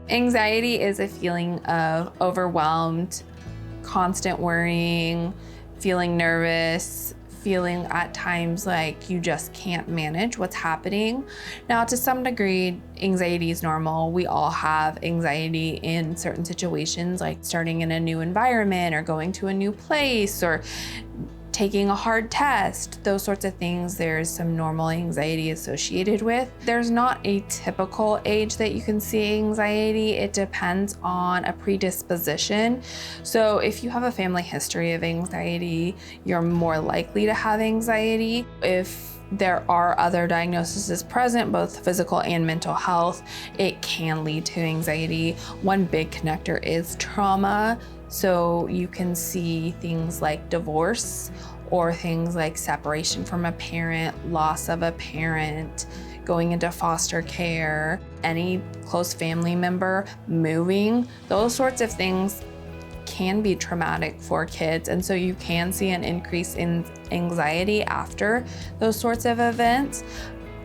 Anxiety is a feeling of overwhelmed, constant worrying, feeling nervous, feeling at times like you just can't manage what's happening. Now, to some degree, anxiety is normal. We all have anxiety in certain situations, like starting in a new environment or going to a new place or taking a hard test, those sorts of things. There's some normal anxiety associated with. There's not a typical age that you can see anxiety. It depends on a predisposition. So if you have a family history of anxiety, you're more likely to have anxiety. If there are other diagnoses present, both physical and mental health, it can lead to anxiety. One big connector is trauma. So you can see things like divorce or things like separation from a parent, loss of a parent, going into foster care, any close family member moving. Those sorts of things can be traumatic for kids. And so you can see an increase in anxiety after those sorts of events.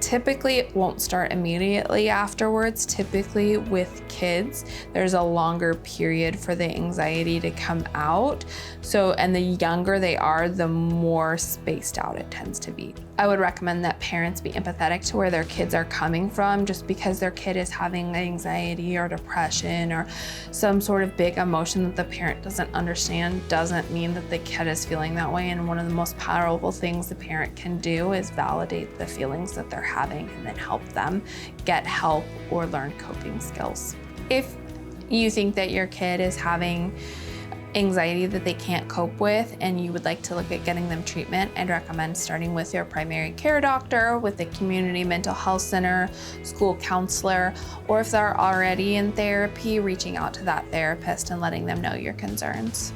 Typically, it won't start immediately afterwards. Typically with kids, there's a longer period for the anxiety to come out. So, and the younger they are, the more spaced out it tends to be. I would recommend that parents be empathetic to where their kids are coming from. Just because their kid is having anxiety or depression or some sort of big emotion that the parent doesn't understand doesn't mean that the kid is feeling that way. And one of the most powerful things the parent can do is validate the feelings that they're having and then help them get help or learn coping skills. If you think that your kid is having anxiety that they can't cope with and you would like to look at getting them treatment, I'd recommend starting with your primary care doctor, with the community mental health center, school counselor, or if they're already in therapy, reaching out to that therapist and letting them know your concerns.